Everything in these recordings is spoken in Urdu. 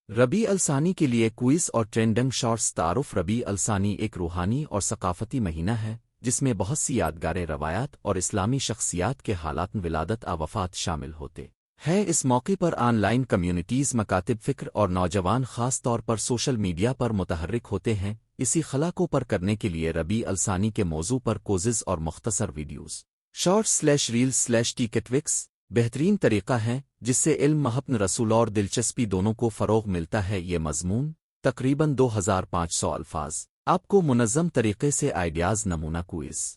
ربیع الثانی کے لیے کوئز اور ٹرینڈنگ شارٹس تعارف ربیع الثانی ایک روحانی اور ثقافتی مہینہ ہے جس میں بہت سی یادگاریں روایات اور اسلامی شخصیات کے حالات ولادت وفات شامل ہوتے ہیں۔ اس موقع پر آن لائن کمیونٹیز مکاتب فکر اور نوجوان خاص طور پر سوشل میڈیا پر متحرک ہوتے ہیں اسی خلا کو پر کرنے کے لیے ربیع الثانی کے موضوع پر کوزز اور مختصر ویڈیوز شارٹس/ریلز/ٹی-کٹ-وکس بہترین طریقہ ہے جس سے علم محبت رسول اور دلچسپی دونوں کو فروغ ملتا ہے۔ یہ مضمون تقریباً 2500 الفاظ آپ کو منظم طریقے سے آئیڈیاز نمونہ کوئز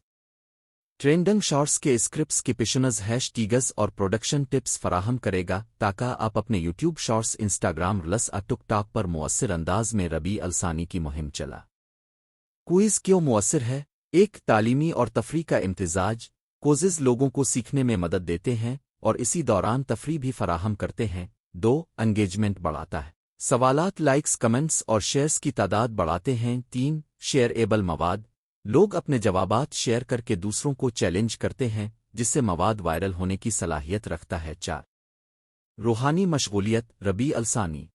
ٹرینڈنگ شارٹس کے اسکرپٹس کی پیشنز ہیش ٹیگز اور پروڈکشن ٹپس فراہم کرے گا تاکہ آپ اپنے یوٹیوب شارٹس انسٹاگرام ریلز اور ٹک ٹاک پر مؤثر انداز میں ربیع الثانی کی مہم چلا۔ کوئز کیوں مؤثر ہے؟ ایک تعلیمی اور تفریح کا امتزاج۔ کوزز لوگوں کو سیکھنے میں مدد دیتے ہیں اور اسی دوران تفریح بھی فراہم کرتے ہیں۔ 2 انگیجمنٹ بڑھاتا ہے۔ سوالات لائکس کمنٹس اور شیئرز کی تعداد بڑھاتے ہیں۔ 3 شیئر ایبل مواد لوگ اپنے جوابات شیئر کر کے دوسروں کو چیلنج کرتے ہیں جس سے مواد وائرل ہونے کی صلاحیت رکھتا ہے۔ 4 روحانی مشغولیت ربیع الثانی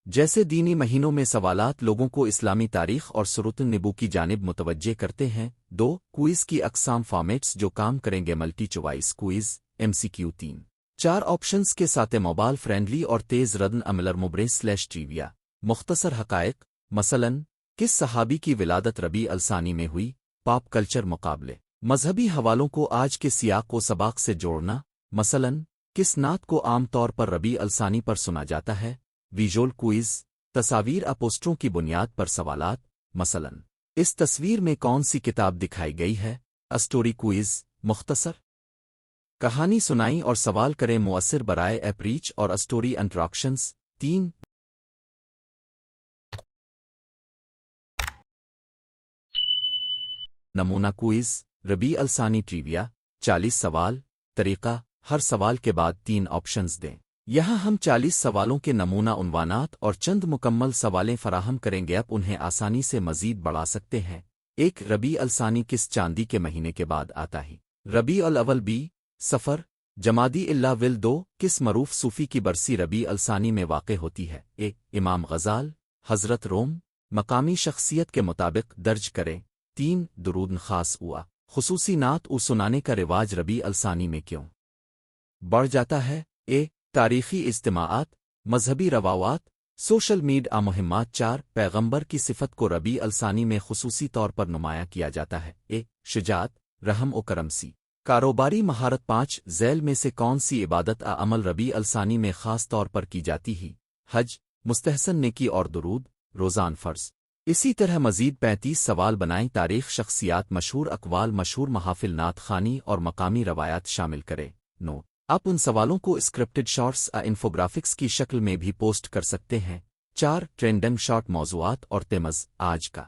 جیسے دینی مہینوں میں سوالات لوگوں کو اسلامی تاریخ اور سیرت النبی کی جانب متوجہ کرتے ہیں۔ 2 کوئز کی اقسام فارمیٹس جو کام کریں گے multi choice quiz MCQ 3-4 options کے ساتھ موبائل فرینڈلی اور تیز ردن عملر مبرے/ٹریویا مختصر حقائق مثلاً کس صحابی کی ولادت ربیع الثانی میں ہوئی؟ پاپ کلچر مقابلے مذہبی حوالوں کو آج کے سیاق و سباق سے جوڑنا مثلاً کس نعت کو عام طور پر ربیع الثانی پر سنا جاتا ہے؟ ویژول کوئز تصاویر پوسٹروں کی بنیاد پر سوالات مثلاً اس تصویر میں کون سی کتاب دکھائی گئی ہے؟ اسٹوری کوئز مختصر کہانی سنائیں اور سوال کریں مؤثر برائے اپریچ اور اسٹوری انٹراکشنز۔ 3 نمونہ کوئز ربیع الثانی ٹریویا 40 سوال طریقہ ہر سوال کے بعد 3 آپشنز دیں۔ یہاں ہم 40 سوالوں کے نمونہ عنوانات اور چند مکمل سوالیں فراہم کریں گے، آپ انہیں آسانی سے مزید بڑھا سکتے ہیں۔ 1 ربیع الثانی کس چاندی کے مہینے کے بعد آتا ہے؟ ربیع الاول 2 صفر جمادی الاول 2 کس معروف صوفی کی برسی ربیع الثانی میں واقع ہوتی ہے؟ امام غزال حضرت روم مقامی شخصیت کے مطابق درج کریں۔ 3 درود خاص ہوا خصوصی نعت سنانے کا رواج ربیع الثانی میں کیوں بڑھ جاتا ہے؟ تاریخی اجتماعات مذہبی روایات سوشل میڈیا مہمات۔ 4 پیغمبر کی صفت کو ربیع الثانی میں خصوصی طور پر نمایاں کیا جاتا ہے؟ شجاعت رحم و کرم سی کاروباری مہارت۔ 5 ذیل میں سے کون سی عبادت عمل ربیع الثانی میں خاص طور پر کی جاتی ہے؟ حج مستحسن نیکی اور درود روزان فرض۔ اسی طرح مزید 35 سوال بنائیں، تاریخ شخصیات مشہور اقوال مشہور محافل نعت خوانی اور مقامی روایات شامل کریں۔ نوٹ آپ ان سوالوں کو اسکرپٹڈ شارٹس انفوگرافکس کی شکل میں بھی پوسٹ کر سکتے ہیں۔ 4 ٹرینڈنگ شارٹ موضوعات اور تیمز آج کا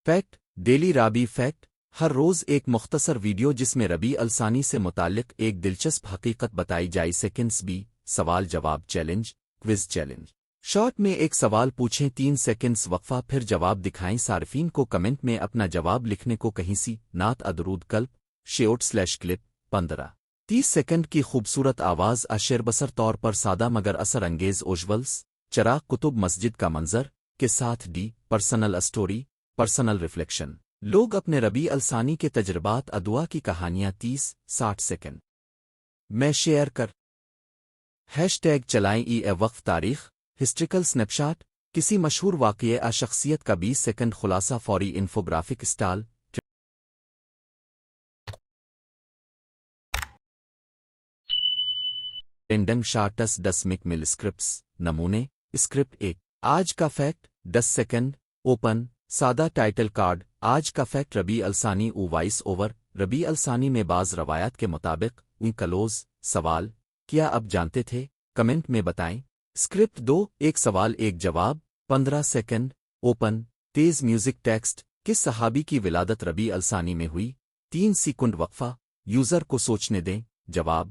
فیکٹ ڈیلی رابی فیکٹ ہر روز ایک مختصر ویڈیو جس میں ربیع الثانی سے متعلق ایک دلچسپ حقیقت بتائی جائے۔ سیکنڈز بھی سوال جواب چیلنج کوئز چیلنج شارٹ میں ایک سوال پوچھیں، 3 سیکنڈز وقفہ پھر جواب دکھائیں، صارفین کو کمنٹ میں اپنا جواب لکھنے کو کہیں سی نعت ادرود کلپ شیوٹ/کلپ 15-30 سیکنڈ کی خوبصورت آواز اشیر بسر طور پر سادہ مگر اثر انگیز اوجولز چراغ کتب مسجد کا منظر کے ساتھ پرسنل اسٹوری پرسنل ریفلیکشن لوگ اپنے ربیع الثانی کے تجربات ادعا کی کہانیاں 30-60 سیکنڈ میں شیئر کر ہیش ٹیگ چلائیں وقف تاریخ ہسٹریکل سنیپ شاٹ کسی مشہور واقعے شخصیت کا 20 سیکنڈ خلاصہ فوری انفوگرافک اسٹائل ٹرینڈنگ شارٹس 10 مکمل اسکرپٹس نمونے اسکرپٹ 1 آج کا فیکٹ 10 سیکنڈ اوپن سادہ ٹائٹل کارڈ آج کا فیکٹ ربیع الثانی وائس اوور ربیع الثانی میں بعض روایات کے مطابق کلوز سوال کیا اب جانتے تھے؟ کمنٹ میں بتائیں۔ اسکرپٹ 2 ایک سوال ایک جواب 15 سیکنڈ اوپن تیز میوزک ٹیکسٹ کس صحابی کی ولادت ربیع الثانی میں ہوئی؟ 3 سیکنڈ وقفہ یوزر کو سوچنے دیں جواب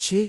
6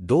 2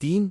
3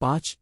5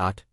8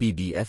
PDF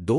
2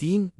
3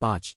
5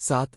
7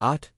8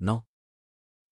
9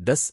10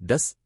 10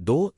2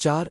4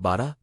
12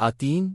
3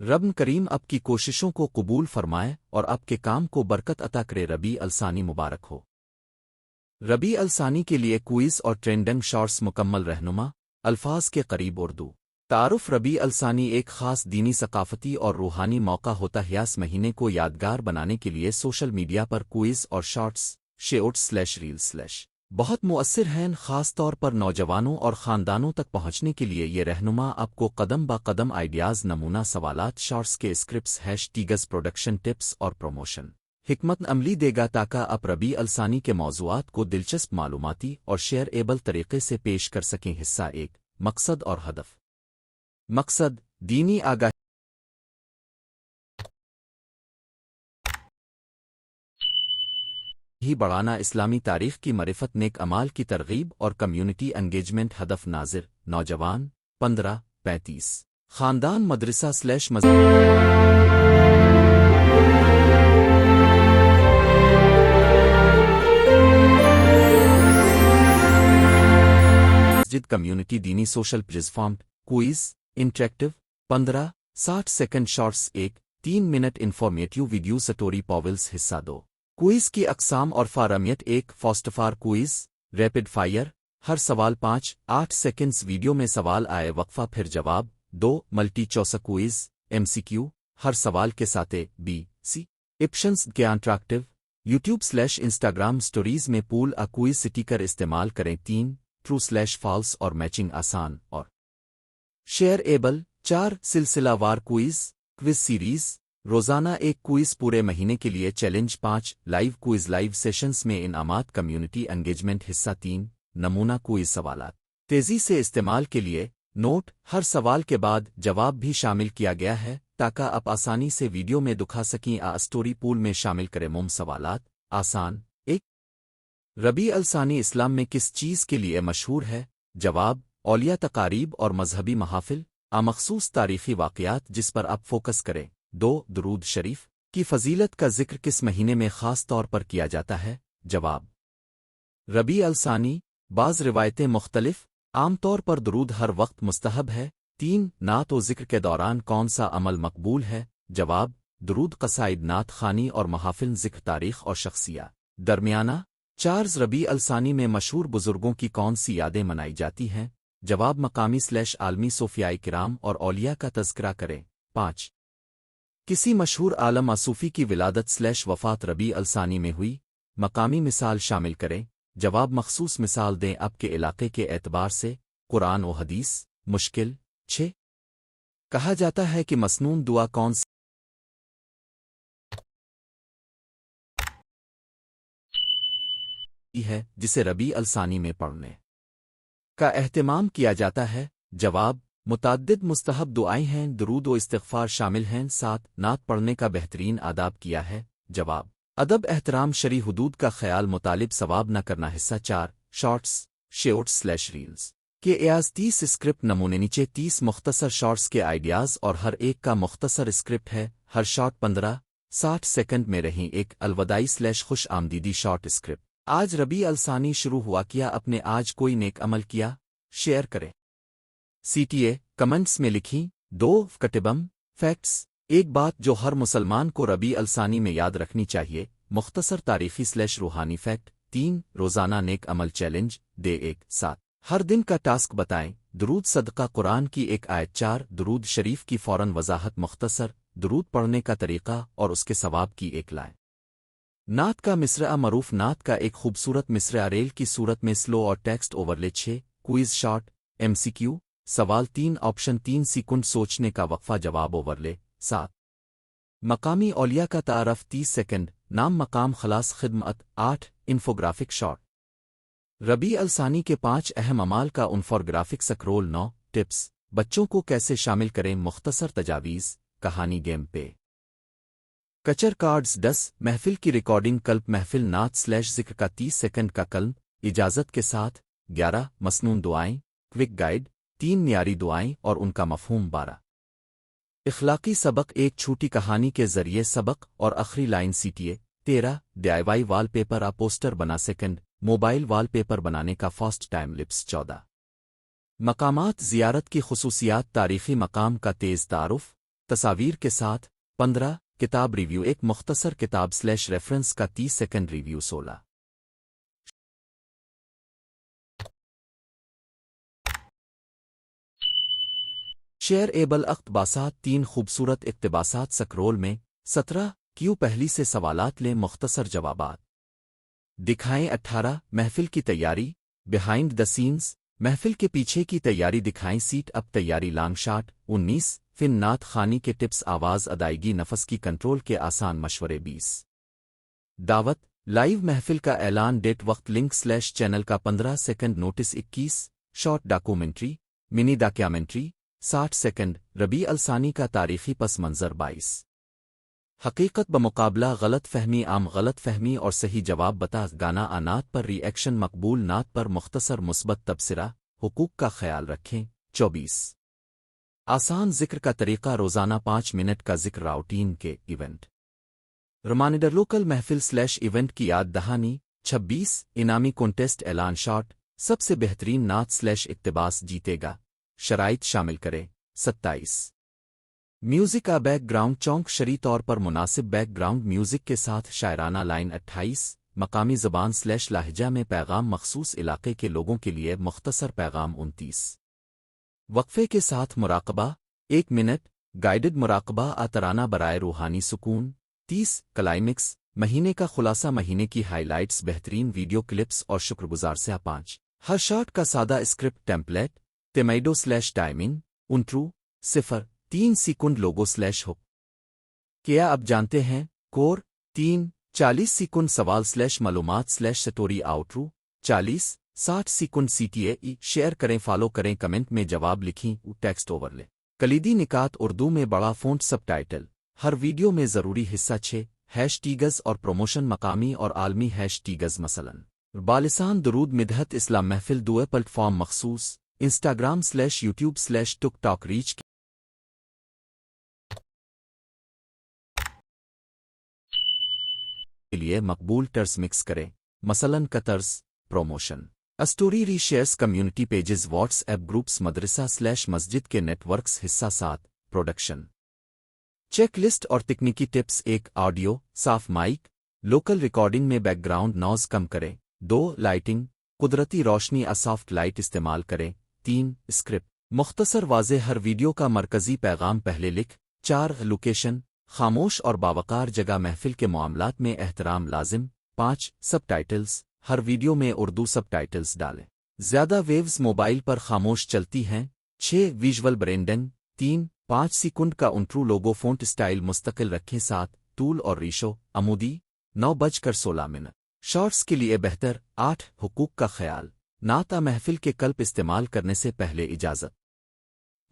رب کریم آپ کی کوششوں کو قبول فرمائے اور آپ کے کام کو برکت عطا کرے۔ ربیع الثانی مبارک ہو۔ ربیع الثانی کے لیے کوئز اور ٹرینڈنگ شارٹس مکمل رہنما الفاظ کے قریب اردو تعارف۔ ربیع الثانی ایک خاص دینی ثقافتی اور روحانی موقع ہوتا ہے۔ اس مہینے کو یادگار بنانے کے لیے سوشل میڈیا پر کوئز اور شارٹس/ریلز بہت مؤثر ہیں، خاص طور پر نوجوانوں اور خاندانوں تک پہنچنے کے لیے یہ رہنما آپ کو قدم با قدم آئیڈیاز، نمونہ سوالات، شارٹس کے اسکرپٹس، ہیش پروڈکشن ٹپس اور پروموشن حکمت عملی دے گا تاکہ آپ ربیع الثانی کے موضوعات کو دلچسپ، معلوماتی اور شیئر ایبل طریقے سے پیش کر سکیں۔ حصہ ایک، مقصد اور ہدف۔ مقصد: دینی آگاہی بڑھانا، اسلامی تاریخ کی معرفت، نیک اعمال کی ترغیب اور کمیونٹی انگیجمنٹ۔ ہدف: ناظر نوجوان 15-35، خاندان، مدرسہ / مسجد، کمیونٹی، دینی، social platform. Quiz interactive 15-60 second shorts 1-3 minute informative video story polls. حصہ 2، کوئز کی اقسام اور فارمیٹ۔ 1 فاسٹ-فار کوئز، ریپڈ فائر، ہر سوال 5-8 سیکنڈز، ویڈیو میں سوال آئے وقفہ پھر جواب۔ 2 ملٹی چوائس کوئز، MCQ، ہر سوال کے ساتھ A-B-C آپشنز کے انٹریکٹیو۔ YouTube/Instagram سٹوریز میں پول کوئز سٹیکر استعمال کریں۔ 3 ٹرو/فالس اور میچنگ آسان اور شیئر ایبل۔ 4 سلسلہ وار کوئز سیریز، روزانہ ایک کوئز، پورے مہینے کے لیے challenge. 5 live quiz, live sessions میں انعامات، کمیونٹی انگیجمنٹ۔ حصہ 3 نمونہ کوئز، سوالات تیزی سے استعمال کے لیے نوٹ، ہر سوال کے بعد جواب بھی شامل کیا گیا ہے تاکہ آپ آسانی سے ویڈیو میں دکھا سکیں۔ اسٹوری پول میں شامل کریں۔ سوالات آسان۔ 1 ربیع الثانی اسلام میں کس چیز کے لیے مشہور ہے؟ جواب: اولیاء، تقاریب اور مذہبی محافل۔ مخصوص تاریخی واقعات جس پر آپ فوکس کریں۔ 2 درود شریف کی فضیلت کا ذکر کس مہینے میں خاص طور پر کیا جاتا ہے؟ جواب: ربیع الثانی۔ بعض روایتیں مختلف، عام طور پر درود ہر وقت مستحب ہے۔ 3 نعت و ذکر کے دوران کون سا عمل مقبول ہے؟ جواب: درود، قصائد، نعت خوانی اور محافل ذکر۔ تاریخ اور شخصیات درمیانہ۔ 4 ربیع الثانی میں مشہور بزرگوں کی کون سی یادیں منائی جاتی ہیں؟ جواب: مقامی/عالمی صوفیاء کرام اور اولیاء کا تذکرہ کریں۔ 5 کسی مشہور عالم صوفی کی ولادت/وفات ربیع الثانی میں ہوئی؟ مقامی مثال شامل کریں۔ جواب: مخصوص مثال دیں آپ کے علاقے کے اعتبار سے۔ قرآن و حدیث۔ مشکل۔ 6 کہا جاتا ہے کہ مسنون دعا کون سی ہے جسے ربیع الثانی میں پڑھنے کا اہتمام کیا جاتا ہے؟ جواب: متعدد مستحب دعائیں ہیں، درود و استغفار شامل ہیں۔ 7 نعت پڑھنے کا بہترین آداب کیا ہے؟ جواب: ادب، احترام، شرعی حدود کا خیال، مطالب ثواب نہ کرنا۔ حصہ 4 شارٹس/ریلز کے 30 اسکرپٹ نمونے۔ نیچے 30 مختصر شارٹس کے آئیڈیاز اور ہر ایک کا مختصر اسکرپٹ ہے۔ ہر شارٹ 15-60 سیکنڈ میں رہیں۔ ایک الوداعی/خوش آمدیدی شارٹ اسکرپٹ۔ آج ربیع الثانی شروع ہوا، کیا اپنے آج کوئی نیک عمل کیا؟ شیئر کریں۔ CTA کمنٹس میں لکھیں۔ 2 کٹبم فیکٹس، ایک بات جو ہر مسلمان کو ربیع الثانی میں یاد رکھنی چاہیے۔ مختصر تاریخی/روحانی فیکٹ۔ 3 روزانہ نیک عمل چیلنج۔ ڈے 1-7 ہر دن کا ٹاسک بتائیں۔ درود، صدقہ، قرآن کی ایک آیت۔ 4 درود شریف کی فوراً وضاحت۔ مختصر، درود پڑھنے کا طریقہ اور اس کے ثواب کی ایک لائن۔ نعت کا مصرعہ، معروف نعت کا ایک خوبصورت مصرعہ ریل کی صورت میں سلو اور ٹیکسٹ اوورلے۔ 6 کوئز شارٹ MCQ، سوال 3 آپشن 3 سیکنڈ سوچنے کا وقفہ، جواب اوورلے۔ 7 مقامی اولیاء کا تعارف 30 سیکنڈ، نام، مقام، خلاص، خدمت۔ 8 انفوگرافک شارٹ، ربیع الثانی کے 5 اہم اعمال کا انفوگرافک سکرول۔ 9 ٹپس، بچوں کو کیسے شامل کریں، مختصر تجاویز، کہانی، گیم پے، کچر کارڈز۔ 10 محفل کی ریکارڈنگ، کلپ محفل، نعت/ذکر کا 30 سیکنڈ کا کلم، اجازت کے ساتھ۔ 11 مسنون دعائیں، کوئک گائیڈ، 3 معیاری دعائیں اور ان کا مفہوم۔ 12 اخلاقی سبق، ایک چھوٹی کہانی کے ذریعے سبق اور آخری line. CTA 13 DIY wall paper poster بنا۔ سیکنڈ موبائل وال پیپر بنانے کا فاسٹ ٹائم لپس۔ 14 مقامات زیارت کی خصوصیات، تاریخی مقام کا تیز تعارف، تصاویر کے ساتھ 15 کتاب ریویو ایک مختصر کتاب / ریفرنس کا 30 سیکنڈ ریویو 16 شیئر ایبل اقتباسات 3 خوبصورت اقتباسات سکرول میں 17 کیوں پہلی سے سوالات لیں مختصر جوابات دکھائیں 18 محفل کی تیاری بیہائنڈ دا سینز محفل کے پیچھے کی تیاری دکھائیں سیٹ اپ تیاری لانگ شاٹ 19 فن نعت خوانی کے ٹپس آواز ادائیگی نفس کی کنٹرول کے آسان مشورے 20 دعوت لائیو محفل کا اعلان ڈیٹ وقت لنک / چینل کا 15 سیکنڈ نوٹس 21 شارٹ ڈاکومنٹری منی ڈاکیومنٹری 60 سیکنڈ ربیع الثانی کا تاریخی پس منظر 22 حقیقت بمقابلہ غلط فہمی عام غلط فہمی اور صحیح جواب بتا گانا نعت پر ری ایکشن مقبول نعت پر مختصر مثبت تبصرہ حقوق کا خیال رکھیں 24 آسان ذکر کا طریقہ روزانہ 5 منٹ کا ذکر راؤٹین کے ایونٹ ریمائنڈر لوکل محفل / ایونٹ کی یاد دہانی 26 انعامی کانٹیسٹ اعلان شارٹ سب سے بہترین نعت / اقتباس جیتے گا شرائط شامل کریں 27 میوزک کا بیک گراؤنڈ چونک شرعی طور پر مناسب بیک گراؤنڈ میوزک کے ساتھ شاعرانہ لائن 28 مقامی زبان / لہجہ میں پیغام مخصوص علاقے کے لوگوں کے لیے مختصر پیغام 29 وقفے کے ساتھ مراقبہ 1 منٹ گائیڈڈ مراقبہ آترانہ برائے روحانی سکون 30 کلائمیکس مہینے کا خلاصہ مہینے کی ہائی لائٹس بہترین ویڈیو کلپس اور شکر گزار سے 5 ہر شارٹ کا سادہ اسکرپٹ ٹیمپلیٹ ٹیمیڈو / timing intro 0 3 second logo / hook کیا اب جانتے ہیں کور 3 40 سیکنڈ سوال / معلومات / سٹوری آؤٹرو 40 60 سیکنڈ CTA شیئر کریں فالو کریں کمنٹ میں جواب لکھیں ٹیکسٹ اوور لے کلیدی نکات اردو میں بڑا فونٹ سب ٹائٹل ہر ویڈیو میں ضروری حصہ 6 ہیش ٹیگز اور پروموشن مقامی اور عالمی ہیش ٹیگز مثلاً بالسان درود مدحت اسلام محفل دوے پلٹ فارم مخصوص Instagram / YouTube / TikTok reach کے لیے مقبول ٹرز مکس کریں مثلاً کترز promotion story reshares community pages WhatsApp groups مدرسہ / مسجد کے نیٹ ورکس حصہ 7 پروڈکشن چیک لسٹ اور تکنیکی ٹپس 1 آڈیو صاف مائک لوکل ریکارڈنگ میں بیک گراؤنڈ نوائز کم کریں 2 لائٹنگ قدرتی روشنی سافٹ لائٹ استعمال کریں 3 اسکرپٹ مختصر واضح ہر ویڈیو کا مرکزی پیغام پہلے لکھ 4 لوکیشن خاموش اور باوقار جگہ محفل کے معاملات میں احترام لازم 5 سب ٹائٹلز ہر ویڈیو میں اردو سب ٹائٹلز ڈالیں زیادہ ویوز موبائل پر خاموش چلتی ہیں 6 ویژول برینڈنگ 3 5 سیکنڈ کا انٹرو لوگو فونٹ سٹائل مستقل رکھیں 7 طول اور ریشو عمودی 9:16 شارٹس کے لیے بہتر 8 حقوق کا خیال نعت محفل کے کلپ استعمال کرنے سے پہلے اجازت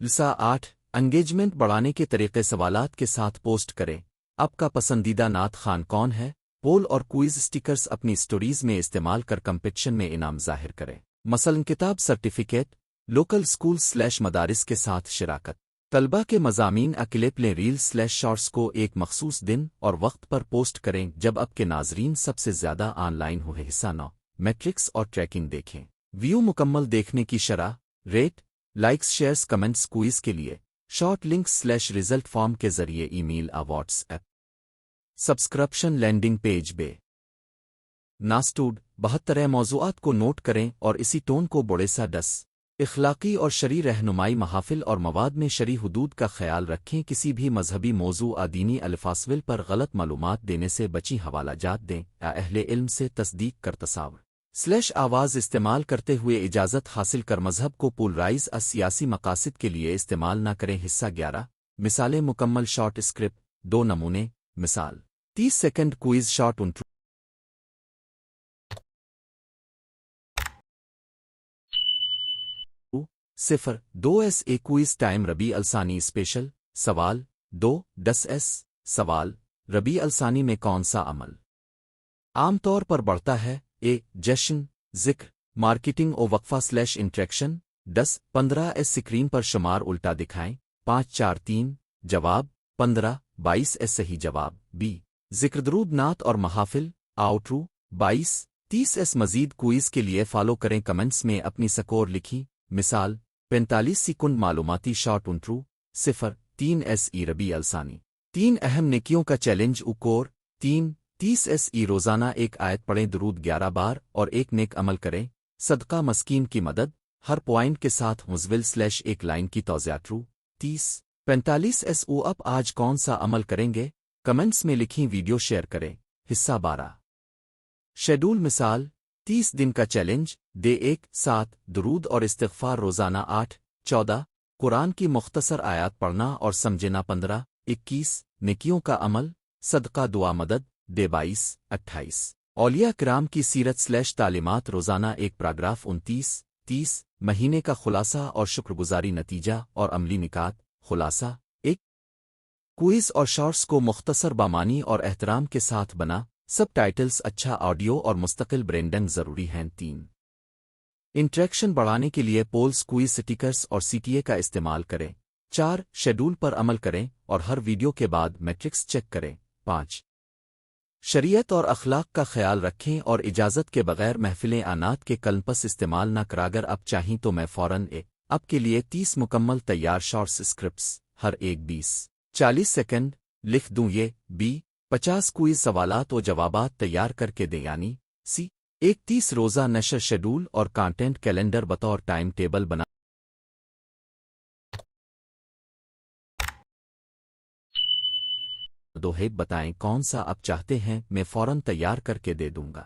لسا 8 انگیجمنٹ بڑھانے کے طریقے سوالات کے ساتھ پوسٹ کریں آپ کا پسندیدہ نعت خوان کون ہے پول اور کوئز سٹیکرز اپنی سٹوریز میں استعمال کر کمپٹیشن میں انعام ظاہر کریں مثلاً کتاب سرٹیفکیٹ لوکل سکولز / مدارس کے ساتھ شراکت طلبہ کے مضامین کلپ لیں ریلز / شارٹس کو ایک مخصوص دن اور وقت پر پوسٹ کریں جب آپ کے ناظرین سب سے زیادہ آن لائن ہوئے حصہ 9 میٹرکس اور ٹریکنگ دیکھیں ویو مکمل دیکھنے کی شرح rate likes shares comments quiz کے لیے شارٹ لنکس / ریزلٹ فارم کے ذریعے email WhatsApp subscription landing page بے ناسٹوڈ 72 موضوعات کو نوٹ کریں اور اسی ٹون کو بڑے سا 10 اخلاقی اور شرعی رہنمائی محافل اور مواد میں شرعی حدود کا خیال رکھیں کسی بھی مذہبی موضوع دینی الفاظ پر غلط معلومات دینے سے بچیں حوالہ جات دیں اہل علم سے تصدیق کر تصاور / آواز استعمال کرتے ہوئے اجازت حاصل کر مذہب کو پولرائز سیاسی مقاصد کے لیے استعمال نہ کریں حصہ 11 مثالیں مکمل شارٹ اسکرپٹ 2 نمونے مثال 30 second quiz short intro 0 quiz time ربیع الثانی اسپیشل سوال 2 10 سوال ربیع الثانی میں کون سا عمل عام طور پر بڑھتا ہے جشن ذکر مارکیٹنگ او وقفہ / انٹریکشن 10 15 اسکرین پر شمار الٹا دکھائیں 5 4 3 جواب 15 22 صحیح جواب بی ذکر درود نعت اور محافل آؤٹرو 22 30 مزید کوئز کے لیے فالو کریں کمنٹس میں اپنی سکور لکھی مثال 45 سیکنڈ معلوماتی شارٹ انٹرو 0 3 ربیع الثانی 3 اہم نیکیوں کا چیلنج اوکور 30 روزانہ ایک آیت پڑھیں، درود 11 بار اور ایک نیک عمل کریں، صدقہ مسکین کی مدد، ہر پوائنٹ کے ساتھ مزول/ ایک لائن کی توضیع ٹرو 45 اب آج کون سا عمل کریں گے؟ کمنٹس میں لکھیں، ویڈیو شیئر کریں۔ حصہ 12 شیڈول مثال 30 دن کا چیلنج ڈے 1 درود اور استغفار روزانہ 8-14 قرآن کی مختصر آیات پڑھنا اور سمجھنا 15-21 نیکیوں کا عمل صدقہ دعا مدد ڈے 22-28 اولیاء کرام کی سیرت/ تعلیمات روزانہ ایک پیراگراف 29-30 مہینے کا خلاصہ اور شکر گزاری نتیجہ اور عملی نکات خلاصہ 1 کوئز اور شارٹس کو مختصر بامانی اور احترام کے ساتھ بنا، سب ٹائٹلز اچھا آڈیو اور مستقل برینڈنگ ضروری ہیں 3 انٹریکشن بڑھانے کے لیے پولز کوئز سٹیکرز اور CTA کا استعمال کریں 4 شیڈول پر عمل کریں اور ہر ویڈیو کے بعد میٹرکس چیک کریں 5 شریعت اور اخلاق کا خیال رکھیں اور اجازت کے بغیر محفلیں آنات کے کلمپس استعمال نہ کراگر اب چاہیں تو میں فوراً اب کے لیے 30 مکمل تیار شارٹس اسکرپٹس ہر ایک 20-40 سیکنڈ لکھ دوں یہ 50 کوئز سوالات و جوابات تیار کر کے دیں یعنی ایک 30 روزہ نشر شیڈول اور کانٹینٹ کیلنڈر بطور ٹائم ٹیبل بنا دو ہے، بتائیں کون سا اب چاہتے ہیں، میں فوراً تیار کر کے دے دوں گا۔